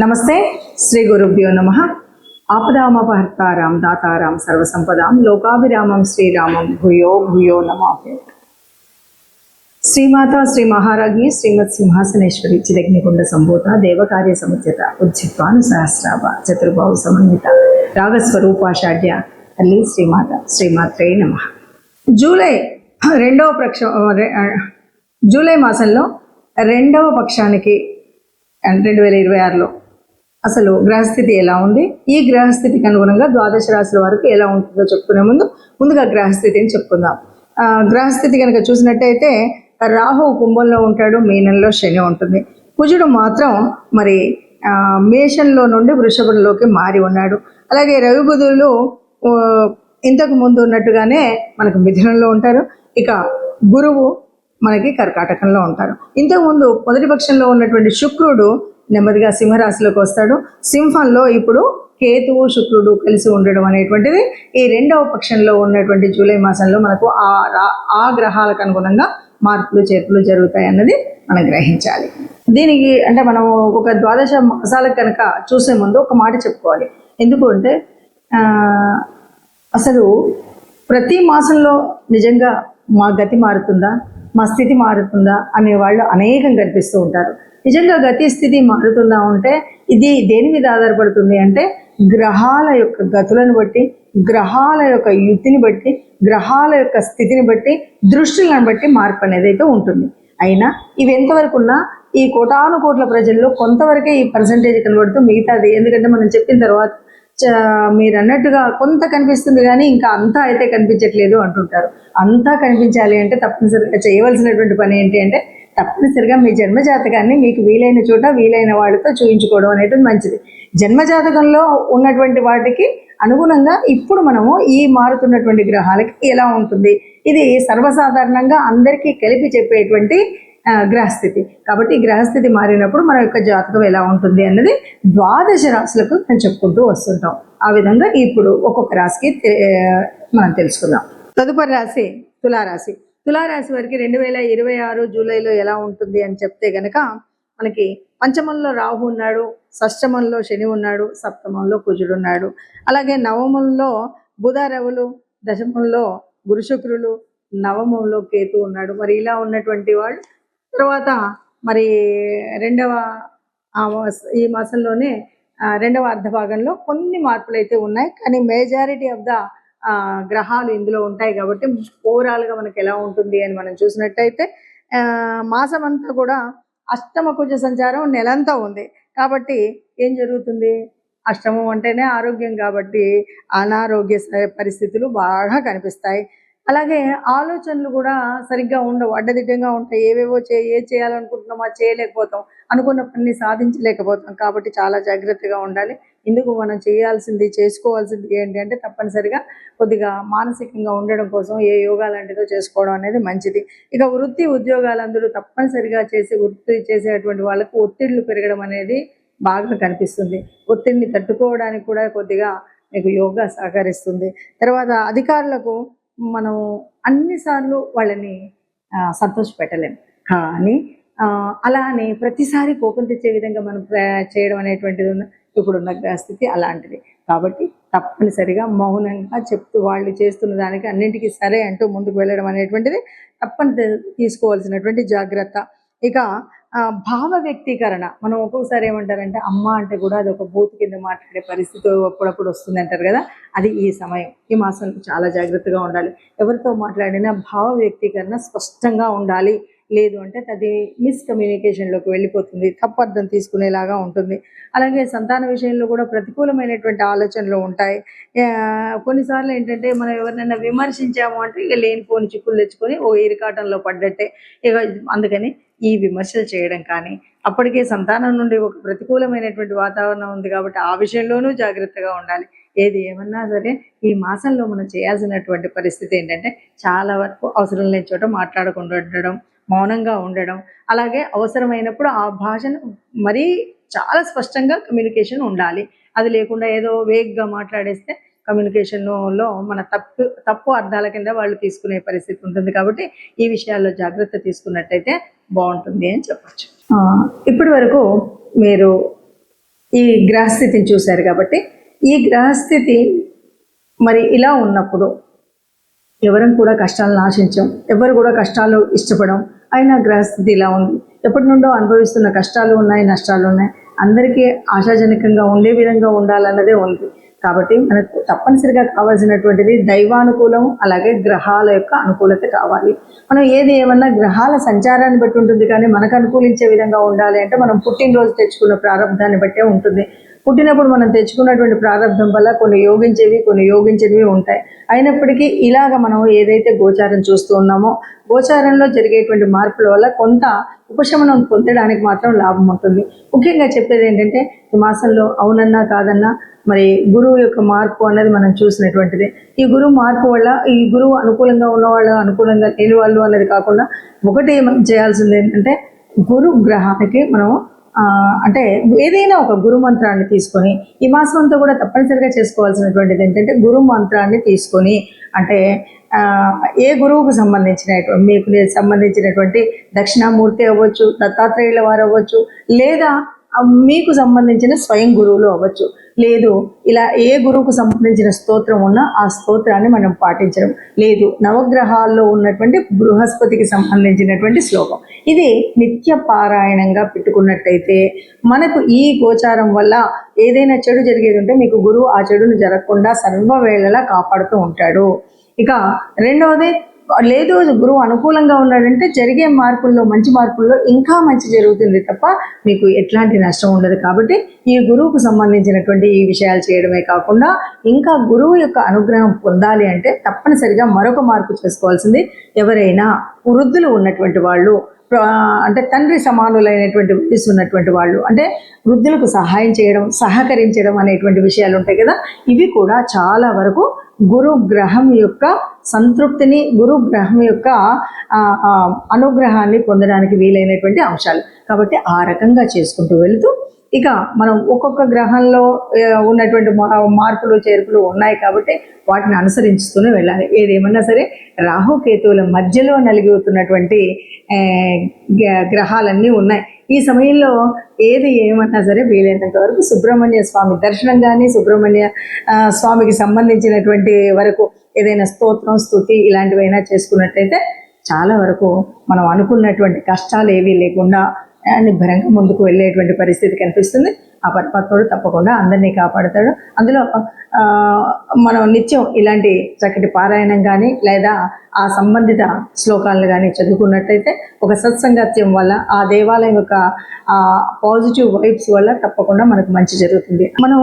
నమస్తే. శ్రీ గురుభ్యో నమః. ఆపదామపహర్తారాం దాతారాం సర్వసంపదాం లోకాభిరామం శ్రీరామం భూయో భూయో నమామి. శ్రీమాత శ్రీ మహారాజ్ఞి శ్రీమత్ సింహాసనేశ్వరి చిదగ్నికుండ సంభూత దేవకార్య సముద్యత ఉజ్జిత్వాను సహస్రాభ చతుర్బాహు సమన్విత రాగస్వరూపాషాఢ్య తల్లి శ్రీమాత శ్రీమాత్రే నమః. జూలై మాసంలో రెండవ పక్షానికి 2026లో అసలు గ్రహస్థితి ఎలా ఉంది, ఈ గ్రహస్థితికి అనుగుణంగా ద్వాదశ రాశుల వరకు ఎలా ఉంటుందో చెప్పుకునే ముందుగా గ్రహస్థితిని చెప్పుకుందాం. గ్రహస్థితి కనుక చూసినట్టయితే రాహు కుంభంలో ఉంటాడు, మీనంలో శని ఉంటుంది. కుజుడు మాత్రం మరి మేషంలో నుండి వృషభంలోకి మారి ఉన్నాడు. అలాగే రవి బుధులు ఇంతకు ముందు ఉన్నట్టుగానే మనకు మిథునంలో ఉంటారు. ఇక గురువు మనకి కర్కాటకంలో ఉంటారు. ఇంతకుముందు మొదటి పక్షంలో ఉన్నటువంటి శుక్రుడు నెమ్మదిగా సింహరాశిలోకి వస్తాడు. సింహంలో ఇప్పుడు కేతువు శుక్రుడు కలిసి ఉండడం అనేటువంటిది ఈ రెండవ పక్షంలో ఉన్నటువంటి జూలై మాసంలో మనకు ఆ గ్రహాలకు అనుగుణంగా మార్పులు చేర్పులు జరుగుతాయి అన్నది మనం గ్రహించాలి. దీనికి అంటే మనం ఒక ద్వాదశ మాసాలకు కనుక చూసే ముందు ఒక మాట చెప్పుకోవాలి. ఎందుకు అంటే అసలు ప్రతి మాసంలో నిజంగా మా గతి మారుతుందా, మా స్థితి మారుతుందా అనే వాళ్ళు అనేకం కనిపిస్తూ ఉంటారు. నిజంగా గతి స్థితి మారుతుందా అంటే ఇది దేని మీద ఆధారపడుతుంది అంటే గ్రహాల యొక్క గతులను బట్టి, గ్రహాల యొక్క యుతిని బట్టి, గ్రహాల యొక్క స్థితిని బట్టి, దృష్టిలను బట్టి మార్పు అనేది అయితే ఉంటుంది. అయినా ఇవి ఎంతవరకు ఉన్నా ఈ కోటాను కోట్ల ప్రజల్లో కొంతవరకే ఈ పర్సంటేజ్ కనబడుతూ మిగతాది, ఎందుకంటే మనం చెప్పిన తర్వాత మీరు అన్నట్టుగా కొంత కనిపిస్తుంది కానీ ఇంకా అంతా అయితే కనిపించట్లేదు అంటుంటారు. అంతా కనిపించాలి అంటే తప్పనిసరిగా చేయవలసినటువంటి పని ఏంటి అంటే తప్పనిసరిగా మీ జన్మజాతకాన్ని మీకు వీలైన చోట వీలైన వాళ్ళతో చూయించుకోవడం అనేది మంచిది. జన్మజాతకంలో ఉన్నటువంటి వాటికి అనుగుణంగా ఇప్పుడు మనము ఈ మారుతున్నటువంటి గ్రహాలకి ఎలా ఉంటుంది, ఇది సర్వసాధారణంగా అందరికీ కలిపి చెప్పేటువంటి గ్రహస్థితి. కాబట్టి గ్రహస్థితి మారినప్పుడు మన యొక్క జాతకం ఎలా ఉంటుంది అన్నది ద్వాదశ రాశులకు మనం చెప్పుకుంటూ వస్తుంటాం. ఆ విధంగా ఇప్పుడు ఒక్కొక్క రాశికి మనం తెలుసుకుందాం. తదుపరి రాశి తులారాశి. తులారాశి వారికి 2026 జూలైలో ఎలా ఉంటుంది అని చెప్తే గనక మనకి పంచమంలో రాహు ఉన్నాడు, షష్టమంలో శని ఉన్నాడు, సప్తమంలో కుజుడు ఉన్నాడు. అలాగే నవమంలో బుధ రవులు, దశమంలో గురు శుక్రులు, నవమంలో కేతు ఉన్నాడు. మరి ఇలా ఉన్నటువంటి వాళ్ళు తర్వాత మరి ఈ మాసంలోనే రెండవ అర్ధభాగంలో కొన్ని మార్పులు అయితే ఉన్నాయి. కానీ మెజారిటీ ఆఫ్ ద గ్రహాలు ఇందులో ఉంటాయి. కాబట్టి ఓవరాల్గా మనకి ఎలా ఉంటుంది అని మనం చూసినట్టయితే మాసం అంతా కూడా అష్టమ కుజ సంచారం నెలంతా ఉంది. కాబట్టి ఏం జరుగుతుంది, అష్టమం అంటేనే ఆరోగ్యం కాబట్టి అనారోగ్య పరిస్థితులు బాగా కనిపిస్తాయి. అలాగే ఆలోచనలు కూడా సరిగ్గా ఉండవు, అడ్డదిడ్డంగా ఉంటాయి. ఏవేవో చేయాలనుకుంటున్నామో అది చేయలేకపోతాం, అనుకున్న పని సాధించలేకపోతాం. కాబట్టి చాలా జాగ్రత్తగా ఉండాలి. ఇందుకు మనం చేసుకోవాల్సింది ఏంటి అంటే తప్పనిసరిగా కొద్దిగా మానసికంగా ఉండడం కోసం ఏ యోగా లాంటిదో చేసుకోవడం అనేది మంచిది. ఇక వృత్తి ఉద్యోగాలందరూ తప్పనిసరిగా వృత్తి చేసేటువంటి వాళ్ళకు ఒత్తిళ్లు పెరగడం అనేది బాగా కనిపిస్తుంది. ఒత్తిడిని తట్టుకోవడానికి కూడా కొద్దిగా మీకు యోగా సహకరిస్తుంది. తర్వాత అధికారులకు మనం అన్నిసార్లు వాళ్ళని సంతోషపెట్టలేము, కానీ అలా అని ప్రతిసారి కోపం తెచ్చే విధంగా మనం చేయడం అనేటువంటిది ఇప్పుడున్న గ్రహస్థితి అలాంటిది. కాబట్టి తప్పనిసరిగా మౌనంగా చెప్తూ వాళ్ళు చేస్తున్న దానికి అన్నింటికీ సరే అంటూ ముందుకు వెళ్ళడం అనేటువంటిది తీసుకోవాల్సినటువంటి జాగ్రత్త. ఇక భావ వ్యక్తీకరణ, మనం ఒక్కొక్కసారి ఏమంటారంటే అమ్మ అంటే కూడా అది ఒక బూత్ కింద మాట్లాడే పరిస్థితి అప్పుడప్పుడు వస్తుంది అంటారు కదా. అది ఈ సమయం, ఈ మాసంలో చాలా జాగ్రత్తగా ఉండాలి. ఎవరితో మాట్లాడినా భావ వ్యక్తీకరణ స్పష్టంగా ఉండాలి. లేదు అంటే అది మిస్కమ్యూనికేషన్లోకి వెళ్ళిపోతుంది, తప్పు అర్థం తీసుకునేలాగా ఉంటుంది. అలాగే సంతాన విషయంలో కూడా ప్రతికూలమైనటువంటి ఆలోచనలు ఉంటాయి. కొన్నిసార్లు ఏంటంటే మనం ఎవరినైనా విమర్శించాము అంటే ఇక లేనిపోని చిక్కులు తెచ్చుకొని ఓ ఇరికాటంలో పడ్డట్టే. ఇక అందుకని ఈ విమర్శలు చేయడం కానీ, అప్పటికే సంతానం నుండి ఒక ప్రతికూలమైనటువంటి వాతావరణం ఉంది కాబట్టి ఆ విషయంలోనూ జాగ్రత్తగా ఉండాలి. ఏది ఏమన్నా సరే ఈ మాసంలో మనం చేయాల్సినటువంటి పరిస్థితి ఏంటంటే చాలా వరకు అవసరం లేని చోట మాట్లాడకుండా ఉండడం, మౌనంగా ఉండడం. అలాగే అవసరమైనప్పుడు ఆ భాషను మరీ చాలా స్పష్టంగా కమ్యూనికేషన్ ఉండాలి. అది లేకుండా ఏదో వేగ్గా మాట్లాడేస్తే కమ్యూనికేషన్లో మన తప్పు అర్థాల కింద వాళ్ళు తీసుకునే పరిస్థితి ఉంటుంది. కాబట్టి ఈ విషయాల్లో జాగ్రత్త తీసుకున్నట్టయితే బాగుంటుంది అని చెప్పచ్చు. ఇప్పటి వరకు మీరు ఈ గ్రహస్థితిని చూశారు కాబట్టి ఈ గ్రహస్థితి మరి ఇలా ఉన్నప్పుడు ఎవరం కూడా కష్టాలను ఆశించాం, ఎవరు కూడా కష్టాలు ఇష్టపడం. అయినా గ్రహస్థితి ఇలా ఉంది. ఎప్పటి నుండో అనుభవిస్తున్న కష్టాలు ఉన్నాయి, నష్టాలు ఉన్నాయి. అందరికీ ఆశాజనకంగా ఉండే విధంగా ఉండాలన్నదే ఉంది. కాబట్టి మనకు తప్పనిసరిగా కావాల్సినటువంటిది దైవానుకూలం, అలాగే గ్రహాల యొక్క అనుకూలత కావాలి. మనం ఏది ఏమన్నా గ్రహాల సంచారాన్ని బట్టి ఉంటుంది, కానీ మనకు అనుకూలించే విధంగా ఉండాలి అంటే మనం పుట్టినరోజు తెచ్చుకున్న ప్రారంభాన్ని బట్టే ఉంటుంది. పుట్టినప్పుడు మనం తెచ్చుకున్నటువంటి ప్రారంభం వల్ల కొన్ని యోగించేవి, కొన్ని యోగించేవి ఉంటాయి. అయినప్పటికీ ఇలాగ మనం ఏదైతే గోచారం చూస్తూ ఉన్నామో, గోచారంలో జరిగేటువంటి మార్పుల వల్ల కొంత ఉపశమనం పొందడానికి మాత్రం లాభం ఉంటుంది. ముఖ్యంగా చెప్పేది ఏంటంటే, ఈ మాసంలో అవునన్నా కాదన్నా మరి గురువు యొక్క మార్పు అన్నది మనం చూసినటువంటిది. ఈ గురువు మార్పు వల్ల ఈ గురువు అనుకూలంగా ఉన్నవాళ్ళు, అనుకూలంగా లేని వాళ్ళు అన్నది కాకుండా ఒకటి మనం చేయాల్సింది ఏంటంటే, గురు గ్రహానికి మనం అంటే ఏదైనా ఒక గురు మంత్రాన్ని తీసుకొని ఈ మాసం అంతా కూడా తప్పనిసరిగా చేసుకోవాల్సినటువంటిది ఏంటంటే, గురు మంత్రాన్ని తీసుకొని అంటే ఏ గురువుకు సంబంధించినటువంటి మీకు సంబంధించినటువంటి దక్షిణామూర్తి అవ్వచ్చు, దత్తాత్రేయుల వారు అవ్వచ్చు, లేదా మీకు సంబంధించిన స్వయం గురువులు అవ్వచ్చు, లేదు ఇలా ఏ గురువుకు సంబంధించిన స్తోత్రం ఉన్నా ఆ స్తోత్రాన్ని మనం పాటించడం, లేదు నవగ్రహాల్లో ఉన్నటువంటి బృహస్పతికి సంబంధించినటువంటి శ్లోకం, ఇది నిత్య పారాయణంగా పెట్టుకున్నట్టయితే మనకు ఈ గోచారం వల్ల ఏదైనా చెడు జరిగేది ఉంటే మీకు గురువు ఆ చెడును జరగకుండా సర్వవేళలా కాపాడుతూ ఉంటాడు. ఇక రెండవది, లేదు గురువు అనుకూలంగా ఉన్నాడంటే జరిగే మార్పుల్లో, మంచి మార్పుల్లో ఇంకా మంచి జరుగుతుంది తప్ప మీకు ఎట్లాంటి నష్టం ఉండదు. కాబట్టి ఈ గురువుకు సంబంధించినటువంటి ఈ విషయాలు చేయడమే కాకుండా ఇంకా గురువు యొక్క అనుగ్రహం పొందాలి అంటే తప్పనిసరిగా మరొక మార్పు చేసుకోవాల్సింది, ఎవరైనా వృద్ధులు ఉన్నటువంటి వాళ్ళు, అంటే తండ్రి సమానులైనటువంటి వయసు ఉన్నటువంటి వాళ్ళు, అంటే వృద్ధులకు సహాయం చేయడం, సహకరించడం అనేటువంటి విషయాలు ఉంటాయి కదా, ఇవి కూడా చాలా వరకు గురు గ్రహం యొక్క సంతృప్తిని, గురు గ్రహం యొక్క అనుగ్రహాన్ని పొందడానికి వీలైనటువంటి అంశాలు. కాబట్టి ఆ రకంగా చేసుకుంటూ వెళుతూ ఇక మనం ఒక్కొక్క గ్రహంలో ఉన్నటువంటి మార్పులు చేర్పులు ఉన్నాయి కాబట్టి వాటిని అనుసరించుతూనే వెళ్ళాలి. ఏదేమన్నా సరే రాహుకేతువుల మధ్యలో నలిగిపోతున్నటువంటి గ్రహాలన్నీ ఉన్నాయి. ఈ సమయంలో ఏది ఏమన్నా సరే వీలైనంత వరకు సుబ్రహ్మణ్య స్వామి దర్శనం కానీ, సుబ్రహ్మణ్య స్వామికి సంబంధించినటువంటి వరకు ఏదైనా స్తోత్రం, స్తుతి ఇలాంటివైనా చేసుకున్నట్టయితే చాలా వరకు మనం అనుకున్నటువంటి కష్టాలు ఏవీ లేకుండా నిబ్బరంగా ముందుకు వెళ్ళేటువంటి పరిస్థితి కనిపిస్తుంది. ఆ పరమాత్ముడు తప్పకుండా అందరినీ కాపాడుతాడు. అందులో మనం నిత్యం ఇలాంటి చక్కటి పారాయణం కానీ లేదా ఆ సంబంధిత శ్లోకాలను కానీ చదువుకున్నట్టయితే ఒక సత్సంగత్యం వల్ల, ఆ దేవాలయం యొక్క పాజిటివ్ వైబ్స్ వల్ల తప్పకుండా మనకు మంచి జరుగుతుంది. మనం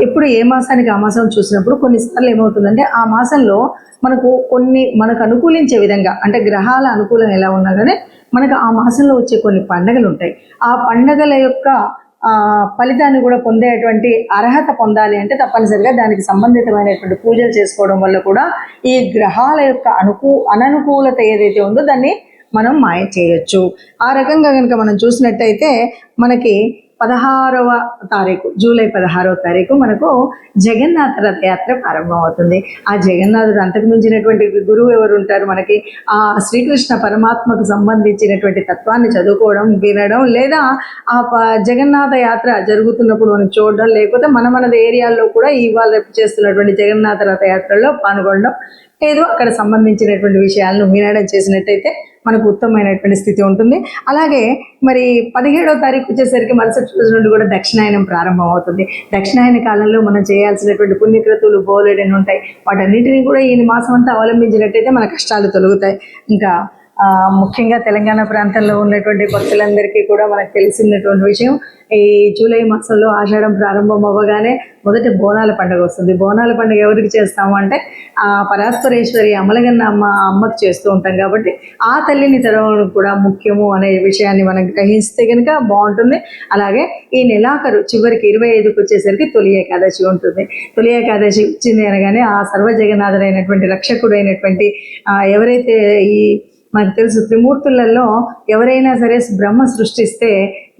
ఎప్పుడు ఏ మాసానికి ఆ మాసం చూసినప్పుడు కొన్నిసార్లు ఏమవుతుందంటే, ఆ మాసంలో మనకు అనుకూలించే విధంగా, అంటే గ్రహాల అనుకూలం ఎలా ఉన్నా కానీ మనకు ఆ మాసంలో వచ్చే కొన్ని పండగలు ఉంటాయి. ఆ పండగల యొక్క ఫలితాన్ని కూడా పొందేటువంటి అర్హత పొందాలి అంటే తప్పనిసరిగా దానికి సంబంధితమైనటువంటి పూజలు చేసుకోవడం వల్ల కూడా ఈ గ్రహాల యొక్క అననుకూలత ఏదైతే ఉందో దాన్ని మనం మాయ చేయొచ్చు. ఆ రకంగా కనుక మనం చూసినట్టయితే మనకి 16వ తారీఖు, జూలై 16వ తారీఖు మనకు జగన్నాథ రథయాత్ర ప్రారంభం అవుతుంది. ఆ జగన్నాథుడు అంతకు మించినటువంటి గురువు ఎవరు ఉంటారు మనకి? ఆ శ్రీకృష్ణ పరమాత్మకు సంబంధించినటువంటి తత్వాన్ని చదువుకోవడం, వినడం, లేదా ఆ జగన్నాథ యాత్ర జరుగుతున్నప్పుడు మనం చూడడం, లేకపోతే మనది ఏరియాల్లో కూడా ఇవాళ రేపు చేస్తున్నటువంటి జగన్నాథ రథయాత్రలో పాల్గొనడం, ఏదో అక్కడ సంబంధించినటువంటి విషయాలను వినడం చేసినట్టయితే మనకు ఉత్తమమైనటువంటి స్థితి ఉంటుంది. అలాగే మరి 17వ తారీఖు వచ్చేసరికి మరుసటి రోజు నుండి కూడా దక్షిణాయనం ప్రారంభం అవుతుంది. దక్షిణాయన కాలంలో మనం చేయాల్సినటువంటి పుణ్యక్రతువులు బోలెడని ఉంటాయి. వాటన్నిటినీ కూడా ఈ మాసం అంతా అవలంబించినట్టయితే మన కష్టాలు తొలగుతాయి. ఇంకా ముఖ్యంగా తెలంగాణ ప్రాంతంలో ఉన్నటువంటి భక్తులందరికీ కూడా మనకు తెలిసినటువంటి విషయం, ఈ జూలై మాసంలో ఆషాఢం ప్రారంభం అవ్వగానే మొదటి బోనాల పండుగ వస్తుంది. బోనాల పండుగ ఎవరికి చేస్తాము అంటే ఆ పరాత్పరేశ్వరి అమలగన్న అమ్మకి చేస్తూ ఉంటాం. కాబట్టి ఆ తల్లిని తెరవడం కూడా ముఖ్యము అనే విషయాన్ని మనం గ్రహిస్తే కనుక బాగుంటుంది. అలాగే ఈ నెలాఖరు చివరికి 25కి వచ్చేసరికి తొలి ఏకాదశి ఉంటుంది. తొలి ఏకాదశి వచ్చింది అనగానే ఆ సర్వజగన్నాథుడైనటువంటి రక్షకుడైనటువంటి ఎవరైతే ఈ మనకు తెలుసు త్రిమూర్తులలో ఎవరైనా సరే బ్రహ్మ సృష్టిస్తే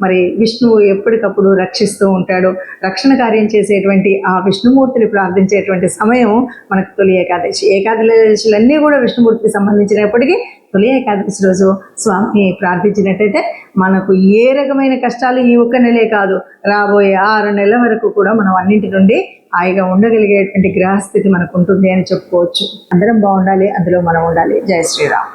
మరి విష్ణువు ఎప్పటికప్పుడు రక్షిస్తూ ఉంటాడు. రక్షణ కార్యం చేసేటువంటి ఆ విష్ణుమూర్తిని ప్రార్థించేటువంటి సమయం మనకు తొలి ఏకాదశి. ఏకాదశులన్నీ కూడా విష్ణుమూర్తికి సంబంధించినప్పటికీ తొలి ఏకాదశి రోజు స్వామిని ప్రార్థించినట్టయితే మనకు ఏ రకమైన కష్టాలు ఈ ఒక్క నెలే కాదు, రాబోయే 6 నెలల వరకు కూడా మనం అన్నింటి నుండి హాయిగా ఉండగలిగేటువంటి గ్రహస్థితి మనకు ఉంటుంది అని చెప్పుకోవచ్చు. అందరం బాగుండాలి, అందులో మనం ఉండాలి. జై శ్రీరామ్.